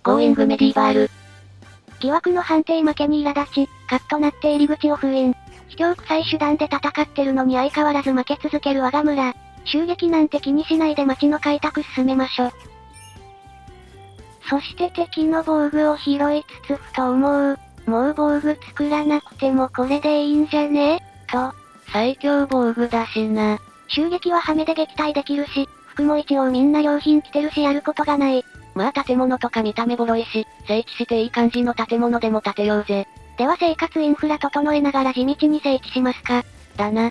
ゴーイングメディバール。疑惑の判定負けに苛立ち、カッとなって入り口を封印。卑怯臭い手段で戦ってるのに相変わらず負け続ける我が村。襲撃なんて気にしないで町の開拓進めましょ。そして敵の防具を拾いつつふと思う。もう防具作らなくてもこれでいいんじゃねと。最強防具だしな。襲撃はハメで撃退できるし、服も一応みんな良品着てるしやることがない。まあ建物とか見た目ボロいし、整地していい感じの建物でも建てようぜ。では生活インフラ整えながら地道に整地しますか。だな。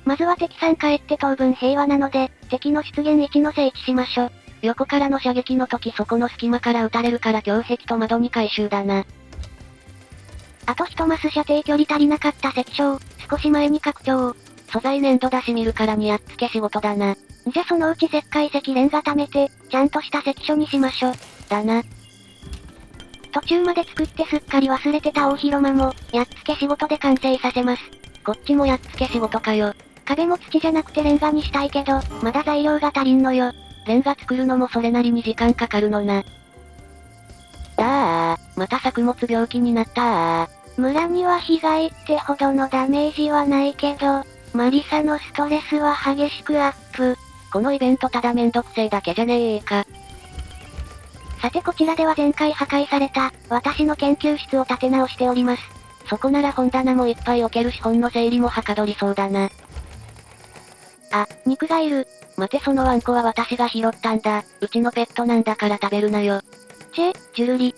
まずは敵さん帰って当分平和なので、敵の出現位置の整地しましょ。横からの射撃の時そこの隙間から撃たれるから胸壁と窓に回収だな。あと一マス射程距離足りなかった関所、少し前に拡張。素材粘土だし見るからにやっつけ仕事だな。じゃそのうち石灰石レンガ貯めて、ちゃんとした関所にしましょ。だな。途中まで作ってすっかり忘れてた大広間も、やっつけ仕事で完成させます。こっちもやっつけ仕事かよ。壁も土じゃなくてレンガにしたいけど、まだ材料が足りんのよ。レンガ作るのもそれなりに時間かかるのな。また作物病気になった村には被害ってほどのダメージはないけど、マリサのストレスは激しくアップ。このイベントただめんどくせえだけじゃねえか。さてこちらでは前回破壊された、私の研究室を建て直しております。そこなら本棚もいっぱい置けるし本の整理もはかどりそうだな。あ、肉がいる。待てそのワンコは私が拾ったんだ。うちのペットなんだから食べるなよ。ジュルリ。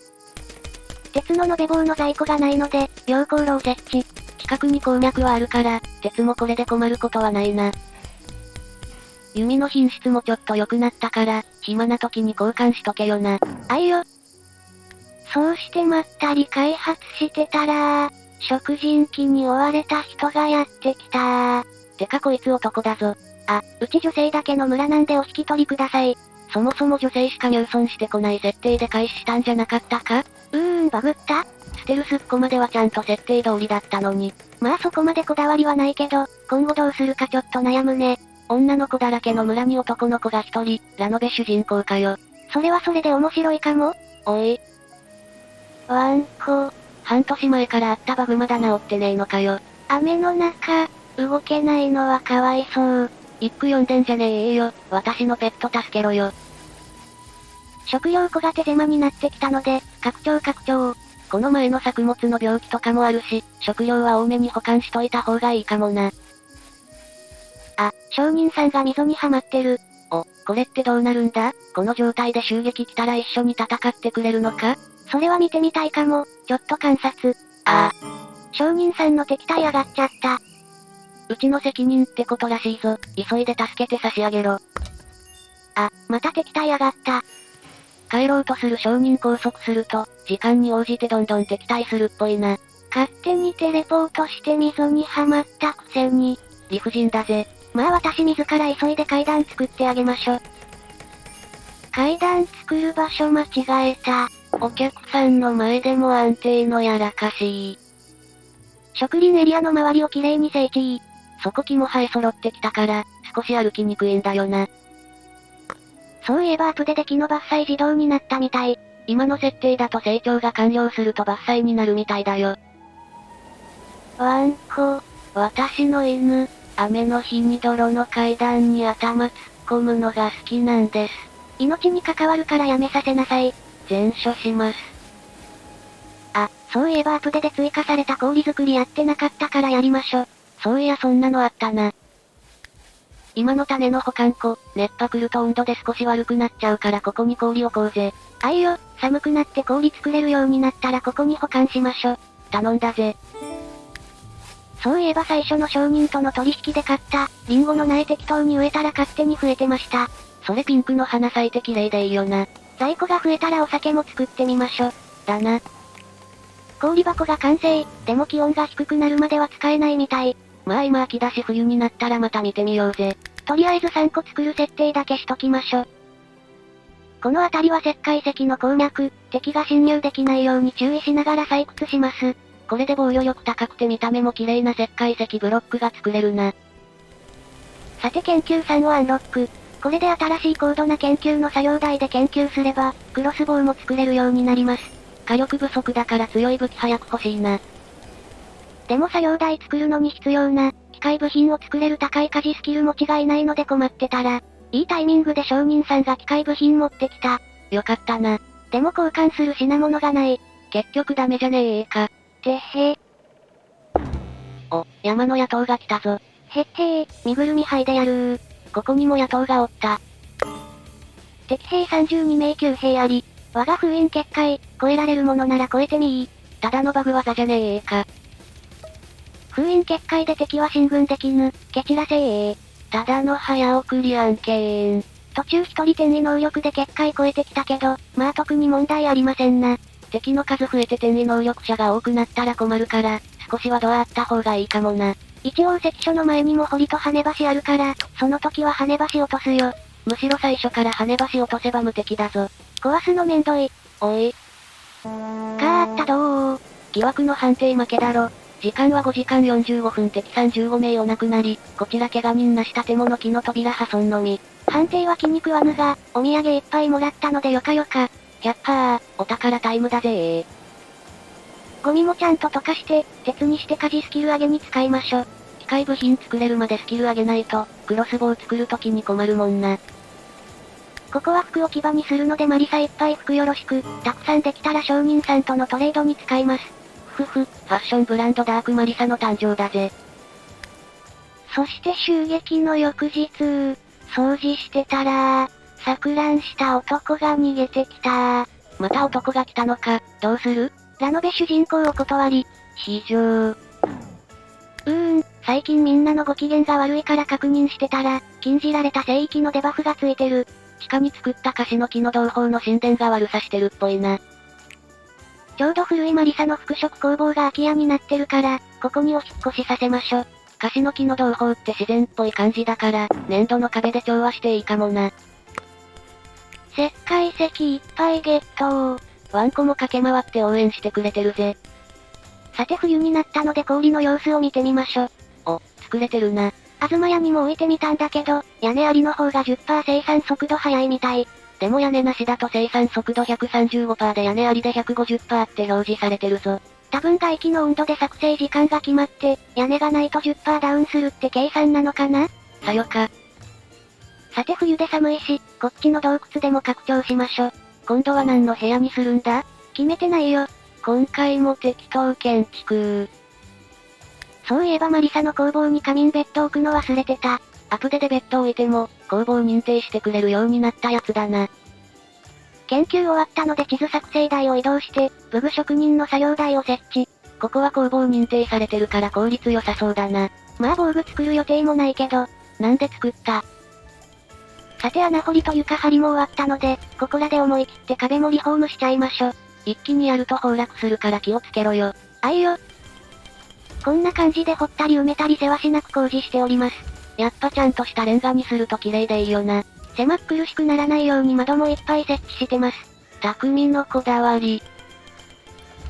鉄の延べ棒の在庫がないので、溶鉱炉を設置。近くに鉱脈はあるから、鉄もこれで困ることはないな。弓の品質もちょっと良くなったから、暇な時に交換しとけよな。あいよ。そうしてまったり開発してたら、食人鬼に追われた人がやってきた。てかこいつ男だぞ。あ、うち女性だけの村なんでお引き取りください。そもそも女性しか入村してこない設定で開始したんじゃなかったか？バグった？ステルスっ子まではちゃんと設定通りだったのに。まあそこまでこだわりはないけど、今後どうするかちょっと悩むね。女の子だらけの村に男の子が一人、ラノベ主人公かよ。それはそれで面白いかも。おい。ワンコ。半年前からあったバグまだ治ってねえのかよ。雨の中、動けないのはかわいそう。一句読んでんじゃねえよ。私のペット助けろよ。食料庫が手狭になってきたので、拡張。この前の作物の病気とかもあるし、食料は多めに保管しといた方がいいかもな。あ、商人さんが溝にはまってる。お、これってどうなるんだ？この状態で襲撃来たら一緒に戦ってくれるのか？それは見てみたいかも。ちょっと観察。商人さんの敵対上がっちゃった。うちの責任ってことらしいぞ。急いで助けて差し上げろ。あ、また敵対上がった。帰ろうとする商人拘束すると、時間に応じてどんどん敵対するっぽいな。勝手にテレポートして溝にはまったくせに。理不尽だぜ。まあ私自ら急いで階段作ってあげましょ。階段作る場所間違えた。お客さんの前でも安定のやらかしい。植林エリアの周りをきれいに整地。そこ木も生え揃ってきたから、少し歩きにくいんだよな。そういえばアップデで木の伐採自動になったみたい。今の設定だと成長が完了すると伐採になるみたいだよ。ワンコ、私の犬、雨の日に泥の階段に頭突っ込むのが好きなんです。命に関わるからやめさせなさい。全処します。あ、そういえばアップデで追加された氷作りやってなかったからやりましょ。そういやそんなのあったな。今の種の保管庫、熱波来ると温度で少し悪くなっちゃうからここに氷置こうぜ。あいよ、寒くなって氷作れるようになったらここに保管しましょ。頼んだぜ。そういえば最初の商人との取引で買った、リンゴの苗適当に植えたら勝手に増えてました。それピンクの花咲いて綺麗でいいよな。在庫が増えたらお酒も作ってみましょ。だな。氷箱が完成、でも気温が低くなるまでは使えないみたい。まあ今秋だし冬になったらまた見てみようぜ。とりあえず3個作る設定だけしときましょ。この辺りは石灰石の鉱脈、敵が侵入できないように注意しながら採掘します。これで防御力高くて見た目も綺麗な石灰石ブロックが作れるな。さて研究3をアンロック。これで新しい高度な研究の作業台で研究すれば、クロスボウも作れるようになります。火力不足だから強い武器早く欲しいな。でも作業台作るのに必要な、機械部品を作れる高い家事スキル持ちがいないので困ってたら、いいタイミングで商人さんが機械部品持ってきた。よかったな。でも交換する品物がない。結局ダメじゃねえか。てっへー。お、山の野党が来たぞ。へっへー、身ぐるみ剥いでやるー。ここにも野党がおった。敵兵32名9兵あり、我が封印結界、超えられるものなら超えてみー。ただのバグ技じゃねえか。封印結界で敵は進軍できぬ、蹴散らせー。ただの早送り案件。途中一人転移能力で結界超えてきたけど、まあ特に問題ありませんな。敵の数増えて転移能力者が多くなったら困るから、少しはドアあった方がいいかもな。一応関所の前にも堀と跳ね橋あるから、その時は跳ね橋落とすよ。むしろ最初から跳ね橋落とせば無敵だぞ。壊すのめんどい。おい。かーったどー。疑惑の判定負けだろ。時間は5時間45分敵35名お亡くなり、こちら怪我人なし建物木の扉破損のみ。判定は気に食わぬが、お土産いっぱいもらったのでよかよか。キャッパー、お宝タイムだぜー。ゴミもちゃんと溶かして、鉄にして家事スキル上げに使いましょ。機械部品作れるまでスキル上げないと、クロスボウ作るときに困るもんな。ここは服置き場にするのでマリサいっぱい服よろしく、たくさんできたら商人さんとのトレードに使います。ファッションブランドダークマリサの誕生だぜ。そして襲撃の翌日、掃除してたら、錯乱した男が逃げてきた。また男が来たのか、どうする？ラノベ主人公お断り。非常。最近みんなのご機嫌が悪いから確認してたら、禁じられた聖域のデバフがついてる。地下に作ったカシの木の同胞の神殿が悪さしてるっぽいな。ちょうど古いマリサの服飾工房が空き家になってるから、ここにお引っ越しさせましょ。カシの木の同胞って自然っぽい感じだから、粘土の壁で調和していいかもな。石灰石いっぱいゲット。ワンコも駆け回って応援してくれてるぜ。さて冬になったので氷の様子を見てみましょ。お、作れてるな。東屋にも置いてみたんだけど、屋根ありの方が 10% 生産速度速いみたい。でも屋根なしだと生産速度 135% で屋根ありで 150% って表示されてるぞ。多分外気の温度で作成時間が決まって、屋根がないと 10% ダウンするって計算なのかな？さよか。さて冬で寒いし、こっちの洞窟でも拡張しましょ。今度は何の部屋にするんだ？決めてないよ。今回も適当建築。そういえばマリサの工房に仮眠ベッド置くの忘れてた。アプデでベッド置いても、工房認定してくれるようになったやつだな。研究終わったので地図作成台を移動して、武具職人の作業台を設置。ここは工房認定されてるから効率良さそうだな。まあ防具作る予定もないけど。なんで作った？さて穴掘りと床張りも終わったので、ここらで思い切って壁もリフォームしちゃいましょ。一気にやると崩落するから気をつけろよ。あいよ。こんな感じで掘ったり埋めたりせわしなく工事しております。やっぱちゃんとしたレンガにすると綺麗でいいよな。狭っ苦しくならないように窓もいっぱい設置してます。匠のこだわり。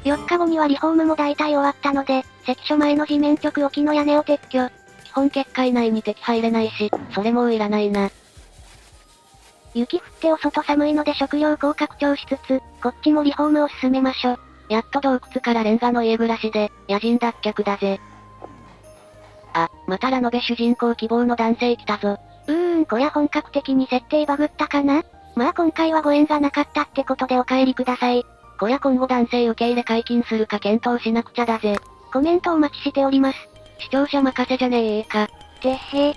4日後にはリフォームも大体終わったので、関所前の地面直置きの屋根を撤去。基本結界内に敵入れないし、それもういらないな。雪降ってお外寒いので食料高拡張しつつ、こっちもリフォームを進めましょ。やっと洞窟からレンガの家暮らしで、野人脱却だぜ。あ、またラノベ主人公希望の男性来たぞ。こりゃ本格的に設定バグったかな？まあ今回はご縁がなかったってことでお帰りください。こりゃ今後男性受け入れ解禁するか検討しなくちゃだぜ。コメントお待ちしております。視聴者任せじゃねえか。てへ。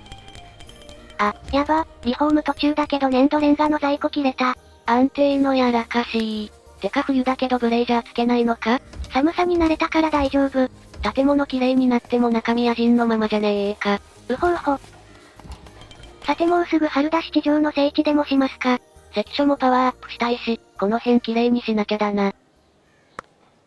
あ、やば、リフォーム途中だけど粘土レンガの在庫切れた。安定のやらかしー。てか冬だけどブレイジャーつけないのか？寒さに慣れたから大丈夫。建物綺麗になっても中身野人のままじゃねえか。うほうほ。さてもうすぐ春だし地上の聖地でもしますか。関所もパワーアップしたいし、この辺綺麗にしなきゃだな。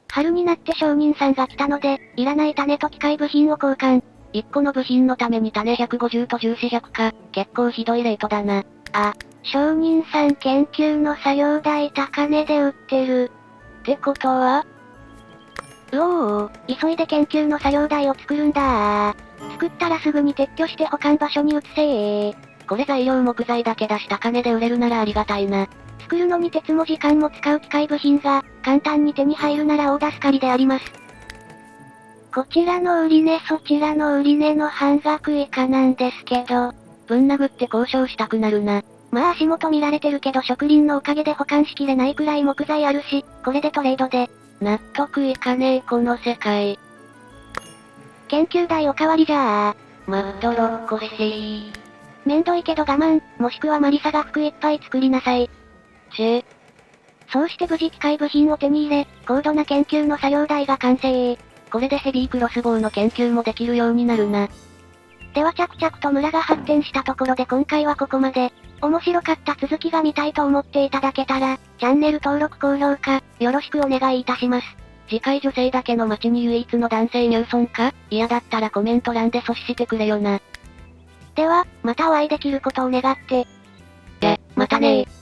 春になって商人さんが来たので、いらない種と機械部品を交換。1個の部品のために種150と重視100か、結構ひどいレートだな。あ、商人さん研究の作業台高値で売ってる。ってことは？うおー、急いで研究の作業台を作るんだー。作ったらすぐに撤去して保管場所に移せー。これ材料木材だけ出した金で売れるならありがたいな。作るのに鉄も時間も使う機械部品が、簡単に手に入るなら大助かりであります。こちらの売値そちらの売値の半額以下なんですけど、ぶん殴って交渉したくなるな。まあ足元見られてるけど植林のおかげで保管しきれないくらい木材あるし、これでトレードで。納得いかねえこの世界。研究代おかわりじゃあ。まっとろっこしい。めんどいけど我慢、もしくはマリサが服いっぱい作りなさい。そうして無事機械部品を手に入れ、高度な研究の作業台が完成。これでヘビークロスボウの研究もできるようになるな。では着々と村が発展したところで今回はここまで。面白かった続きが見たいと思っていただけたら、チャンネル登録高評価、よろしくお願いいたします。次回女性だけの街に唯一の男性入村か嫌だったらコメント欄で阻止してくれよな。では、またお会いできることを願って。またねー。